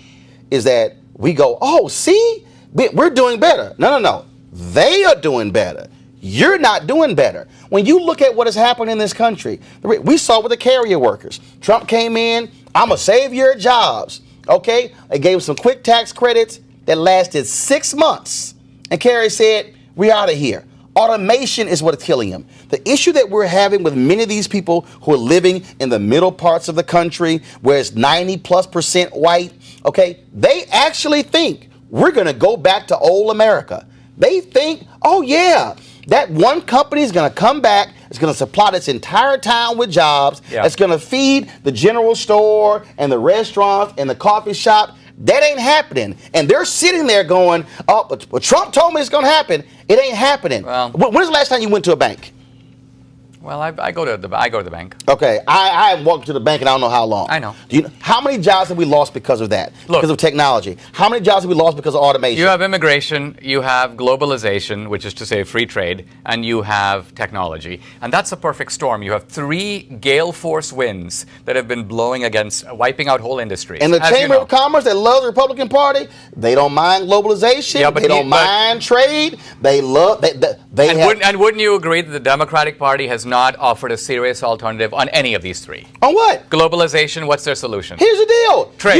is that we go, oh, see, we're doing better. No. They are doing better. You're not doing better. When you look at what has happened in this country, we saw with the carrier workers. Trump came in, I'm going to save your jobs. Okay, they gave them some quick tax credits that lasted 6 months. And Kerry said, we're out of here. Automation is what's killing them. The issue that we're having with many of these people who are living in the middle parts of the country, where it's 90+% white, okay, they actually think we're going to go back to old America. They think, oh yeah, that one company is going to come back, it's going to supply this entire town with jobs, it's going to feed the general store and the restaurants and the coffee shop. That ain't happening. And they're sitting there going, oh, but Trump told me it's going to happen. It ain't happening. Well, when's the last time you went to a bank? Well, I go to the bank. Okay, I haven't walked to the bank in I don't know how long. I know. Do you know how many jobs have we lost because of that? Because of technology. How many jobs have we lost because of automation? You have immigration, you have globalization, which is to say free trade, and you have technology. And that's a perfect storm. You have 3 gale force winds that have been blowing against, wiping out whole industries. And the Chamber of Commerce that loves the Republican Party, they don't mind globalization. They don't mind trade. They love, and wouldn't you agree that the Democratic Party has not offered a serious alternative on any of these 3? On what? Globalization, what's their solution? Here's the deal. Trade.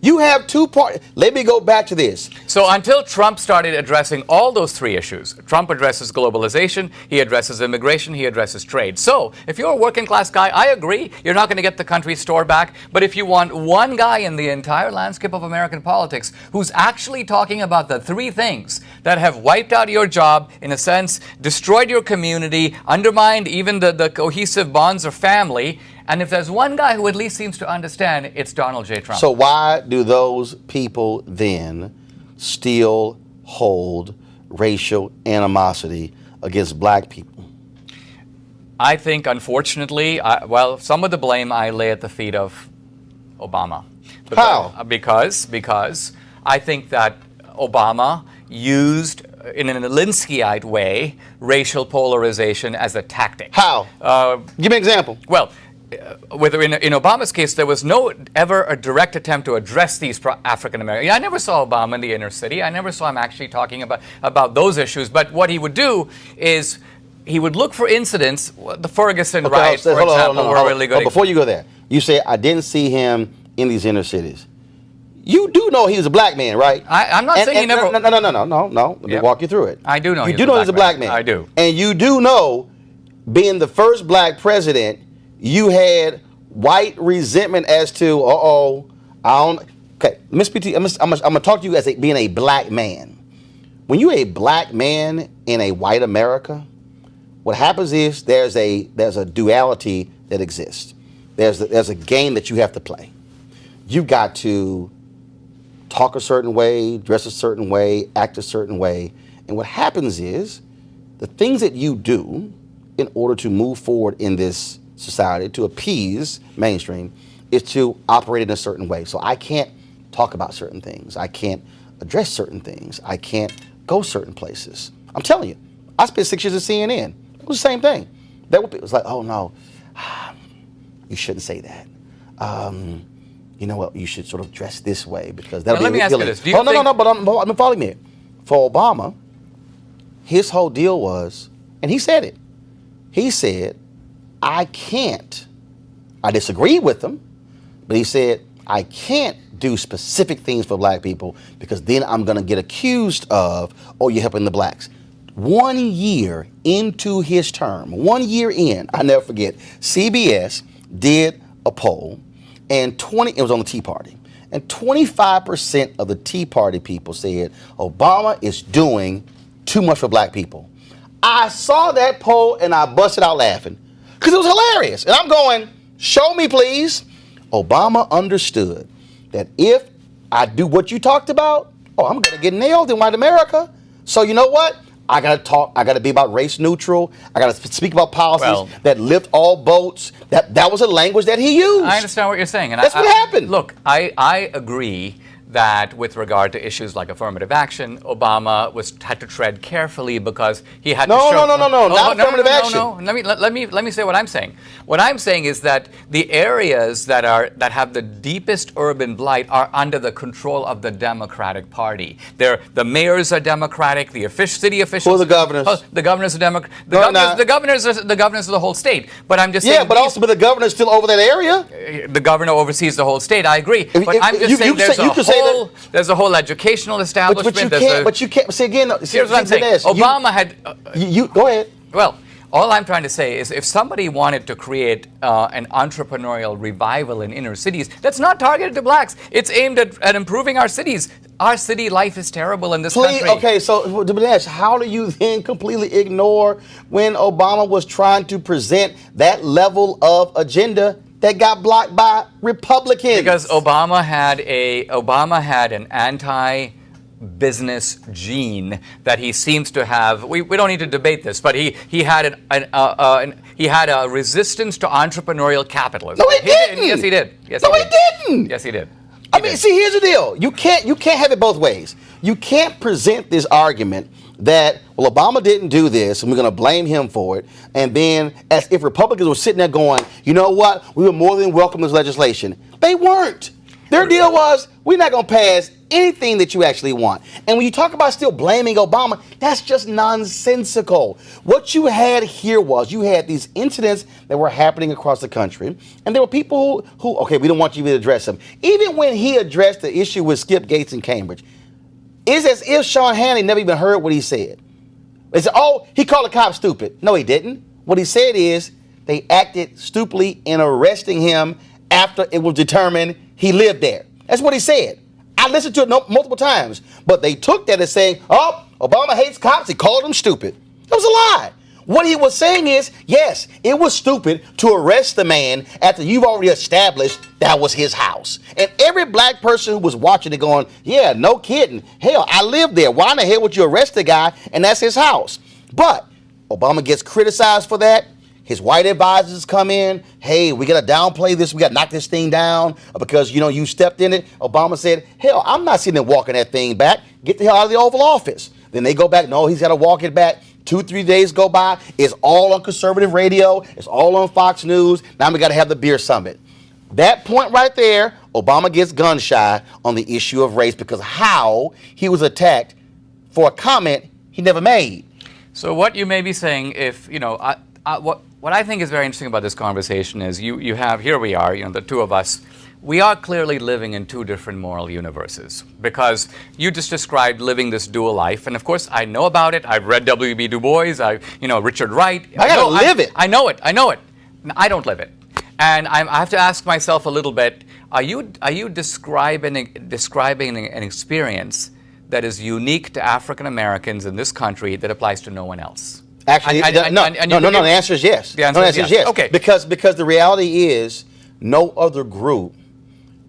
You have two parties. Let me go back to this. So until Trump started addressing all those 3 issues, Trump addresses globalization, he addresses immigration, he addresses trade. So if you're a working class guy, I agree, you're not going to get the country's store back. But if you want one guy in the entire landscape of American politics who's actually talking about the 3 things that have wiped out your job, in a sense, destroyed your community, undermined even the cohesive bonds of family, and if there's one guy who at least seems to understand, it's Donald J. Trump. So why do those people then still hold racial animosity against black people? I think, unfortunately, some of the blame I lay at the feet of Obama. How? Because I think that Obama used, in an Alinskyite way, racial polarization as a tactic. How? Give me an example. Well, in Obama's case, there was ever a direct attempt to address these African Americans. I never saw Obama in the inner city. I never saw him actually talking about those issues. But what he would do is he would look for incidents. The Ferguson riots, for example, were really good. Before you go there, you say, I didn't see him in these inner cities. You do know he was a black man, right? I'm not saying he never... No. Let me walk you through it. I do know you do know he's a black man. I do. And you do know, being the first black president, you had white resentment as to, okay, Miss PT, I'm going to talk to you as being a black man. When you're a black man in a white America, what happens is there's a duality that exists. There's a game that you have to play. You've got to talk a certain way, dress a certain way, act a certain way. And what happens is the things that you do in order to move forward in this society, to appease mainstream, is to operate in a certain way. So I can't talk about certain things. I can't address certain things. I can't go certain places. I'm telling you, I spent 6 years at CNN. It was the same thing. It was like, oh no, you shouldn't say that. You know what? You should sort of dress this way because that'll be let me ask you this. But I'm following me. For Obama, his whole deal was, and he said it. He said, I disagreed with him, but he said, I can't do specific things for black people because then I'm going to get accused of, oh, you're helping the blacks. 1 year into his term, 1 year in, I never forget, CBS did a poll, and it was on the Tea Party, and 25% of the Tea Party people said Obama is doing too much for black people. I saw that poll and I busted out laughing because it was hilarious. And I'm going, show me, please. Obama understood that if I do what you talked about, I'm going to get nailed in white America. So you know what? I got to talk. I got to be about race neutral. I got to speak about policies that lift all boats. That was a language that he used. I understand what you're saying. And that's what happened. Look, I agree that with regard to issues like affirmative action, Obama had to tread carefully because he had to show... No, not affirmative action. No. Let me say what I'm saying. What I'm saying is that the areas that have the deepest urban blight are under the control of the Democratic Party. The mayors are Democratic, the city officials... Who are the governors? The governors are Democratic. The governors are the whole state. But I'm just saying... Yeah, but also the governor's still over that area. The governor oversees the whole state, I agree. But I'm just saying there's a whole educational establishment. But you can't. See again. Here's what I'm saying. Obama had. You go ahead. Well, all I'm trying to say is, if somebody wanted to create an entrepreneurial revival in inner cities, that's not targeted to blacks. It's aimed at improving our cities. Our city life is terrible in this country. Okay, so Dinesh, how do you then completely ignore when Obama was trying to present that level of agenda that got blocked by Republicans? Because Obama had an anti-business gene that he seems to have. We don't need to debate this, but he had a resistance to entrepreneurial capitalism. No, he didn't. Yes, he did. He didn't. Yes, he did. I mean, see, here's the deal. You can't have it both ways. You can't present this argument that, well, Obama didn't do this, and we're going to blame him for it, and then as if Republicans were sitting there going, you know what, we would more than welcome this legislation. They weren't. Their deal was, we're not going to pass anything that you actually want. And when you talk about still blaming Obama, that's just nonsensical. What you had here was, you had these incidents that were happening across the country, and there were people who okay, we don't want you to address them. Even when he addressed the issue with Skip Gates in Cambridge, it's as if Sean Hannity never even heard what he said. They said, he called the cops stupid. No, he didn't. What he said is they acted stupidly in arresting him after it was determined he lived there. That's what he said. I listened to it multiple times, but they took that as saying, Obama hates cops. He called them stupid. That was a lie. What he was saying is, yes, it was stupid to arrest the man after you've already established that was his house. And every black person who was watching it going, yeah, no kidding. Hell, I lived there. Why in the hell would you arrest the guy and that's his house? But Obama gets criticized for that. His white advisors come in. Hey, we got to downplay this. We got to knock this thing down because, you stepped in it. Obama said, hell, I'm not sitting there walking that thing back. Get the hell out of the Oval Office. Then they go back. No, he's got to walk it back. 2-3 days go by. It's all on conservative radio. It's all on Fox News. Now we got to have the beer summit. That point right there, Obama gets gun shy on the issue of race because how he was attacked for a comment he never made. So what you may be saying, if, what I think is very interesting about this conversation is you have, here we are, the two of us, we are clearly living in two different moral universes because you just described living this dual life. And of course, I know about it. I've read W.B. Du Bois, Richard Wright. I gotta live it. I know it. I don't live it. And I have to ask myself a little bit, are you describing an experience that is unique to African Americans in this country that applies to no one else? Actually, no. The answer is yes. The answer is yes. Okay. Because the reality is no other group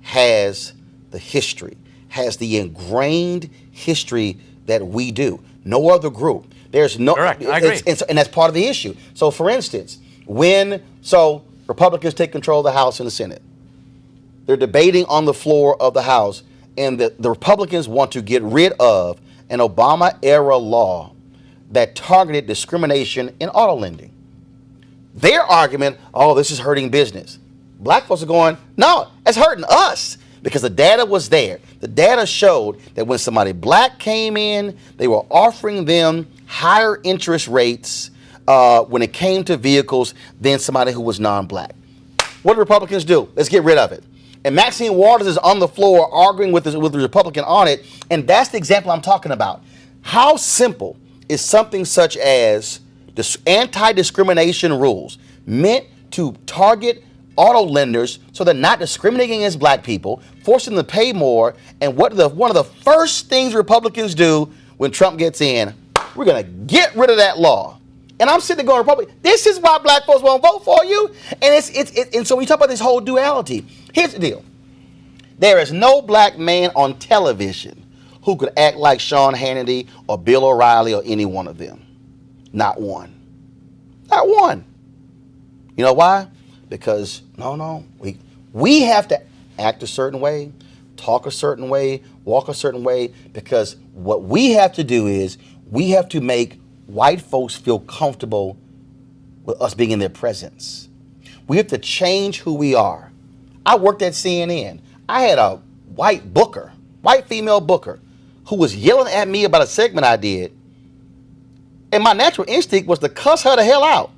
has the history, has the ingrained history that we do. No other group. There's no. Correct. I agree. And that's part of the issue. So, for instance, so Republicans take control of the House and the Senate. They're debating on the floor of the House, and the Republicans want to get rid of an Obama-era law that targeted discrimination in auto lending. Their argument, this is hurting business. Black folks are going, no, it's hurting us because the data was there. The data showed that when somebody black came in, they were offering them higher interest rates when it came to vehicles than somebody who was non-black. What do Republicans do? Let's get rid of it. And Maxine Waters is on the floor arguing with the Republican on it, and that's the example I'm talking about. How simple is something such as anti-discrimination rules meant to target auto lenders so they're not discriminating against black people, forcing them to pay more, and one of the first things Republicans do when Trump gets in, we're going to get rid of that law. And I'm sitting there going, Republican, this is why black folks won't vote for you. And and so we talk about this whole duality. Here's the deal. There is no black man on television who could act like Sean Hannity or Bill O'Reilly or any one of them. Not one. Not one. You know why? Because, we have to act a certain way, talk a certain way, walk a certain way, because what we have to do is we have to make white folks feel comfortable with us being in their presence. We have to change who we are. I worked at CNN. I had a white female booker, who was yelling at me about a segment I did. And my natural instinct was to cuss her the hell out.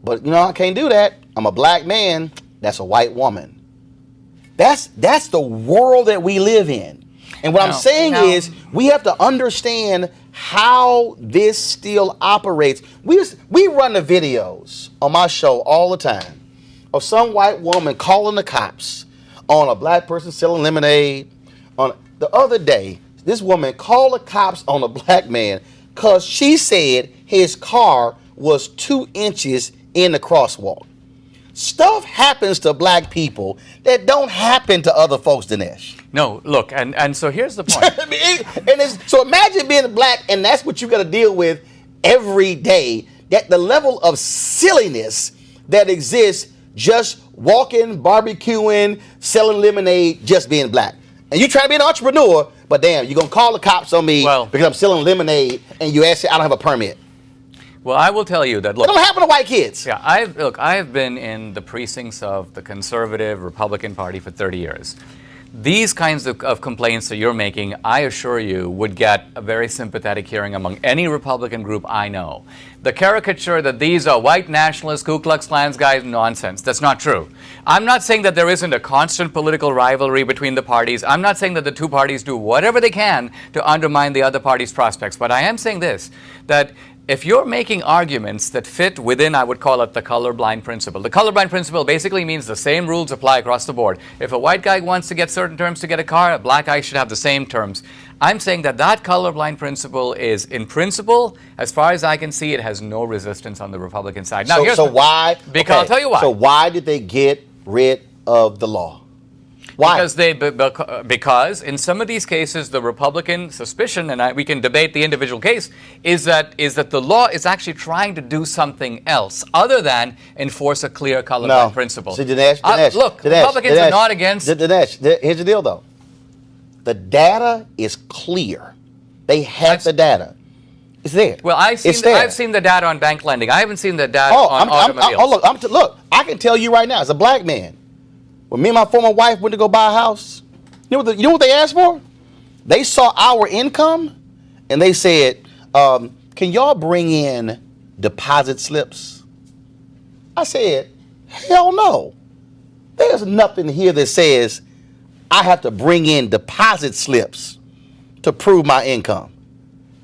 But, I can't do that. I'm a black man. That's a white woman. That's the world that we live in. And what I'm saying is we have to understand how this still operates. We run the videos on my show all the time of some white woman calling the cops on a black person selling lemonade. On the other day, this woman called the cops on a black man because she said his car was 2 inches in the crosswalk. Stuff happens to black people that don't happen to other folks, Dinesh. No, look, and so here's the point. So imagine being black, and that's what you got to deal with every day. That the level of silliness that exists just walking, barbecuing, selling lemonade, just being black. And you try to be an entrepreneur, but damn, you're going to call the cops on me because I'm selling lemonade, and you ask me, I don't have a permit. Well, I will tell you that, look. It don't happen to white kids. Yeah, I have been in the precincts of the conservative Republican Party for 30 years. These kinds of complaints that you're making, I assure you, would get a very sympathetic hearing among any Republican group I know. The caricature that these are white nationalist Ku Klux Klan guys, nonsense. That's not true. I'm not saying that there isn't a constant political rivalry between the parties. I'm not saying that the two parties do whatever they can to undermine the other party's prospects. But I am saying this, that if you're making arguments that fit within, I would call it the colorblind principle. The colorblind principle basically means the same rules apply across the board. If a white guy wants to get certain terms to get a car, a black guy should have the same terms. I'm saying that colorblind principle is, in principle, as far as I can see, it has no resistance on the Republican side. Now, why? Because I'll tell you why. So why did they get rid of the law? Why? Because in some of these cases, the Republican suspicion, and we can debate the individual case, is that the law is actually trying to do something else other than enforce a clear colorblind principle. See, Dinesh, Republicans are not against. Dinesh, here's the deal, though. The data is clear. They have the data. It's there. Well, I've seen the data on bank lending. I haven't seen the data on automobiles. Look, I can tell you right now, as a black man, when me and my former wife went to go buy a house, you know what they asked for? They saw our income, and they said, can y'all bring in deposit slips? I said, hell no. There's nothing here that says I have to bring in deposit slips to prove my income.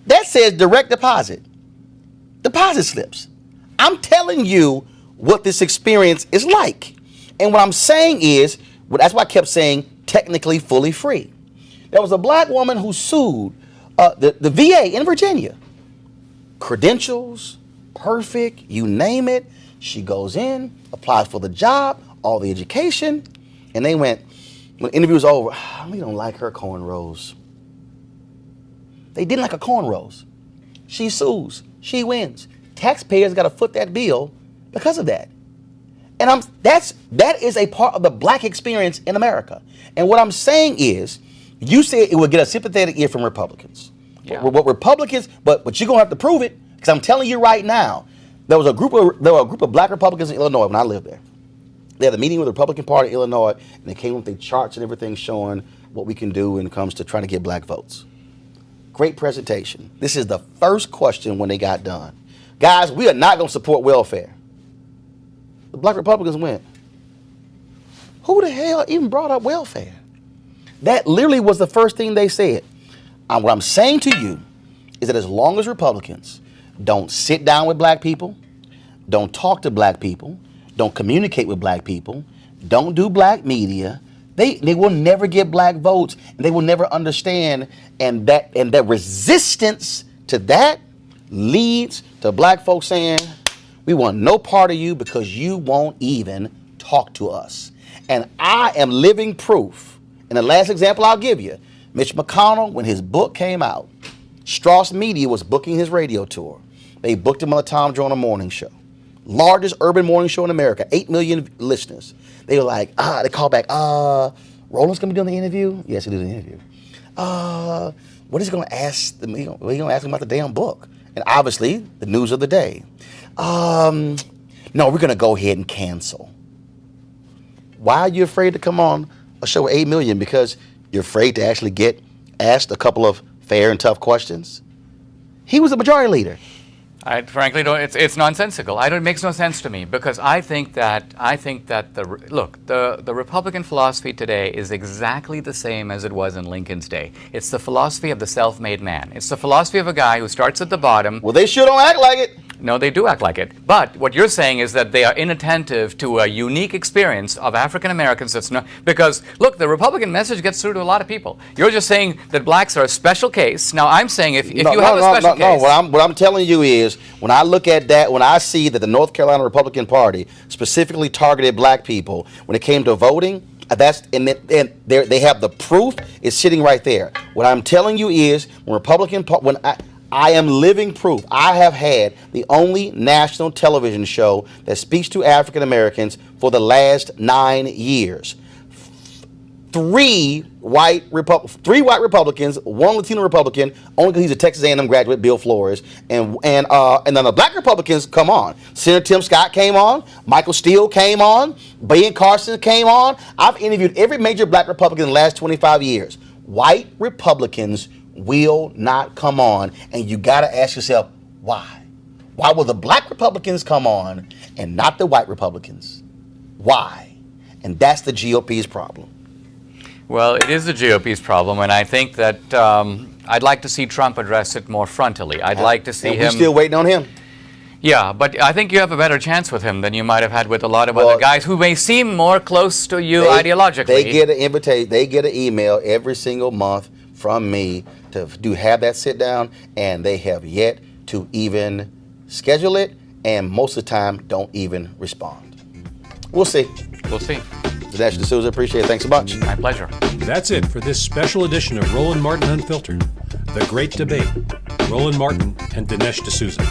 That says direct deposit. Deposit slips. I'm telling you what this experience is like. And what I'm saying is, that's why I kept saying technically fully free. There was a black woman who sued the VA in Virginia. Credentials, perfect, you name it. She goes in, applies for the job, all the education, and they went, when the interview was over, we don't like her cornrows. They didn't like her cornrows. She sues, she wins. Taxpayers got to foot that bill because of that. And that is a part of the black experience in America. And what I'm saying is, you said it would get a sympathetic ear from Republicans. Yeah. What Republicans, but you're gonna have to prove it, because I'm telling you right now, there were a group of black Republicans in Illinois when I lived there. They had a meeting with the Republican Party in Illinois, and they came with their charts and everything showing what we can do when it comes to trying to get black votes. Great presentation. This is the first question when they got done. Guys, we are not gonna support welfare. The black Republicans went, who the hell even brought up welfare? That literally was the first thing they said. And what I'm saying to you is that as long as Republicans don't sit down with black people, don't talk to black people, don't communicate with black people, don't do black media, they will never get black votes, and they will never understand, and that resistance to that leads to black folks saying, we want no part of you because you won't even talk to us. And I am living proof. And the last example I'll give you, Mitch McConnell, when his book came out, Strauss Media was booking his radio tour. They booked him on the Tom Joyner Morning Show. Largest urban morning show in America, 8 million listeners. They were like, they called back, Roland's gonna be doing the interview? Yes, he did the interview. What is he gonna ask them? What are you gonna ask him about the damn book? And obviously, the news of the day. No, we're gonna go ahead and cancel. Why are you afraid to come on a show with 8 million? Because you're afraid to actually get asked a couple of fair and tough questions? He was the majority leader. I frankly don't. It's nonsensical. It makes no sense to me because I think that the Republican philosophy today is exactly the same as it was in Lincoln's day. It's the philosophy of the self-made man. It's the philosophy of a guy who starts at the bottom. Well, they sure don't act like it. No, they do act like it. But what you're saying is that they are inattentive to a unique experience of African Americans that's not, because, look, the Republican message gets through to a lot of people. You're just saying that blacks are a special case. Now, I'm saying if you have a special case. What I'm telling you is, when I look at that, when I see that the North Carolina Republican Party specifically targeted black people when it came to voting, they have the proof. It's sitting right there. What I'm telling you is, I am living proof. I have had the only national television show that speaks to African Americans for the last 9 years. Three white Republicans, one Latino Republican, only because he's a Texas A&M graduate, Bill Flores, and then the black Republicans come on. Senator Tim Scott came on, Michael Steele came on, Ben Carson came on. I've interviewed every major black Republican in the last 25 years. White Republicans will not come on, and you got to ask yourself, why? Why will the black Republicans come on and not the white Republicans? Why? And that's the GOP's problem. Well, it is the GOP's problem, and I think that I'd like to see Trump address it more frontally. I'd like to see him. We're still waiting on him. Yeah, but I think you have a better chance with him than you might have had with a lot of other guys who may seem more close to you ideologically. They get an invitation. They get an email every single month from me to have that sit down, and they have yet to even schedule it, and most of the time don't even respond. We'll see. We'll see. Dinesh D'Souza, appreciate it. Thanks so much. My pleasure. That's it for this special edition of Roland Martin Unfiltered, The Great Debate. Roland Martin and Dinesh D'Souza.